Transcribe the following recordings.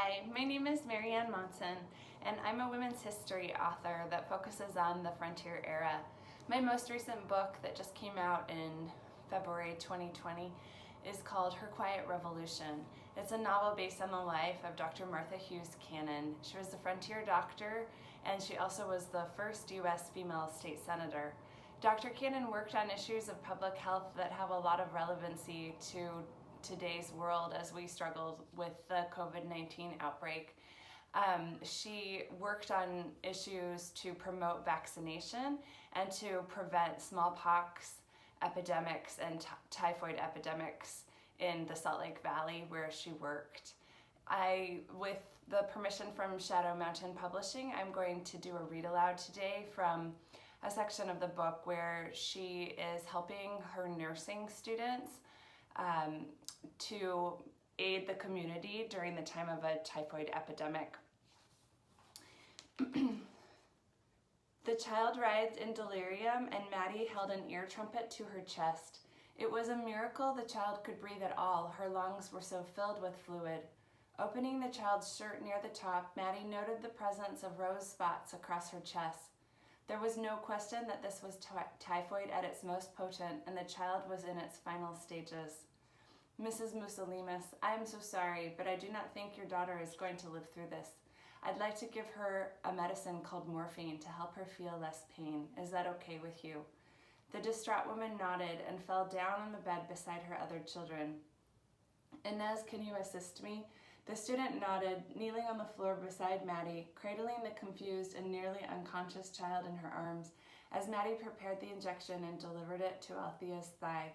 Hi, my name is Marianne Monson, and I'm a women's history author that focuses on the frontier era. My most recent book that just came out in February 2020 is called Her Quiet Revolution. It's a novel based on the life of Dr. Martha Hughes Cannon. She was a frontier doctor, and she also was the first U.S. female state senator. Dr. Cannon worked on issues of public health that have a lot of relevancy to today's world as we struggled with the COVID-19 outbreak. She worked on issues to promote vaccination and to prevent smallpox epidemics and typhoid epidemics in the Salt Lake Valley where she worked. With the permission from Shadow Mountain Publishing, I'm going to do a read aloud today from a section of the book where she is helping her nursing students to aid the community during the time of a typhoid epidemic. The child writhed in delirium, and Maddie held an ear trumpet to her chest. It was a miracle the child could breathe at all. Her lungs were so filled with fluid. Opening the child's shirt near the top, Maddie noted the presence of rose spots across her chest. There was no question that this was typhoid at its most potent, and the child was in its final stages. Mrs. Musolimus, I am so sorry, but I do not think your daughter is going to live through this. I'd like to give her a medicine called morphine to help her feel less pain. Is that okay with you? The distraught woman nodded and fell down on the bed beside her other children. Inez, can you assist me? The student nodded, kneeling on the floor beside Maddie, cradling the confused and nearly unconscious child in her arms as Maddie prepared the injection and delivered it to Althea's thigh.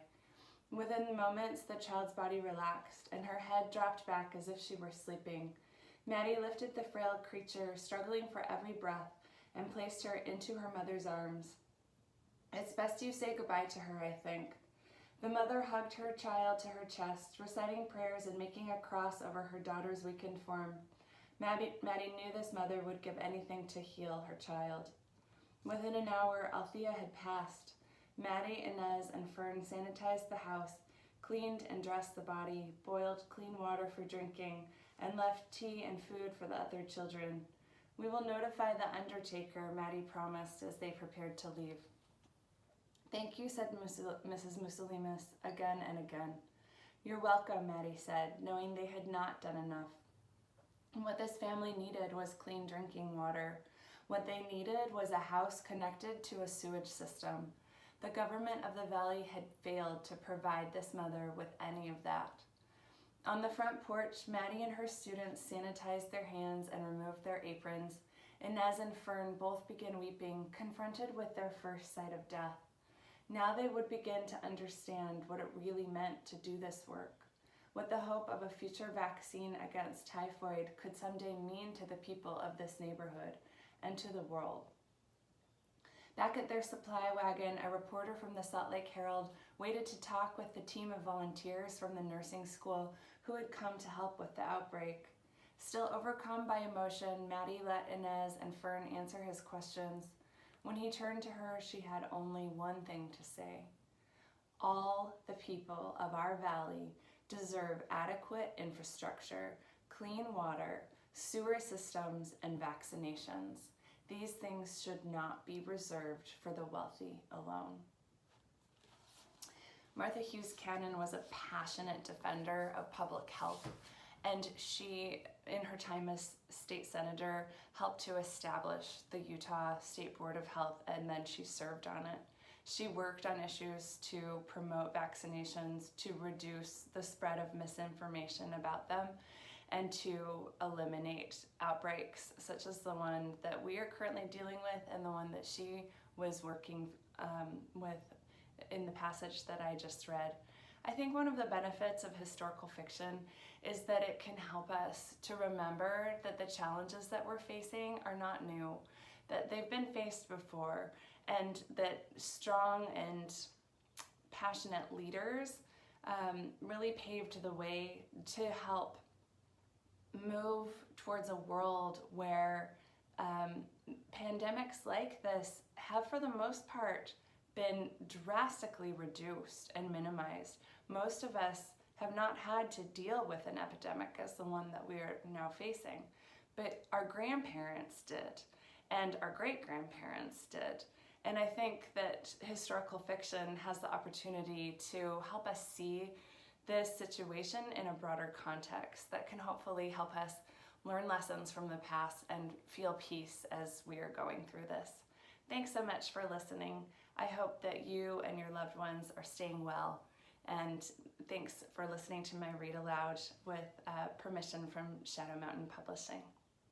Within moments, the child's body relaxed and her head dropped back as if she were sleeping. Maddie lifted the frail creature, struggling for every breath, and placed her into her mother's arms. It's best you say goodbye to her, I think. The mother hugged her child to her chest, reciting prayers and making a cross over her daughter's weakened form. Maddie knew this mother would give anything to heal her child. Within an hour, Althea had passed. Maddie, Inez, and Fern sanitized the house, cleaned and dressed the body, boiled clean water for drinking, and left tea and food for the other children. We will notify the undertaker, Maddie promised as they prepared to leave. Thank you, said Mrs. Musolimus again and again. You're welcome, Maddie said, knowing they had not done enough. What this family needed was clean drinking water. What they needed was a house connected to a sewage system. The government of the valley had failed to provide this mother with any of that. On the front porch, Maddie and her students sanitized their hands and removed their aprons. Inez and Fern both began weeping, confronted with their first sight of death. Now they would begin to understand what it really meant to do this work, what the hope of a future vaccine against typhoid could someday mean to the people of this neighborhood and to the world. Back at their supply wagon, a reporter from the Salt Lake Herald waited to talk with the team of volunteers from the nursing school who had come to help with the outbreak. Still overcome by emotion, Maddie let Inez and Fern answer his questions. When he turned to her, she had only one thing to say. All the people of our valley deserve adequate infrastructure, clean water, sewer systems, and vaccinations. These things should not be reserved for the wealthy alone. Martha Hughes Cannon was a passionate defender of public health, and she, in her time as state senator, helped to establish the Utah State Board of Health, and then she served on it. She worked on issues to promote vaccinations, to reduce the spread of misinformation about them, and to eliminate outbreaks such as the one that we are currently dealing with and the one that she was working with in the passage that I just read. I think one of the benefits of historical fiction is that it can help us to remember that the challenges that we're facing are not new, that they've been faced before, and that strong and passionate leaders really paved the way to help move towards a world where pandemics like this have, for the most part, been drastically reduced and minimized. Most of us have not had to deal with an epidemic as the one that we are now facing, but our grandparents did, and our great-grandparents did. And I think that historical fiction has the opportunity to help us see this situation in a broader context that can hopefully help us learn lessons from the past and feel peace as we are going through this. Thanks so much for listening. I hope that you and your loved ones are staying well. And thanks for listening to my read aloud with permission from Shadow Mountain Publishing.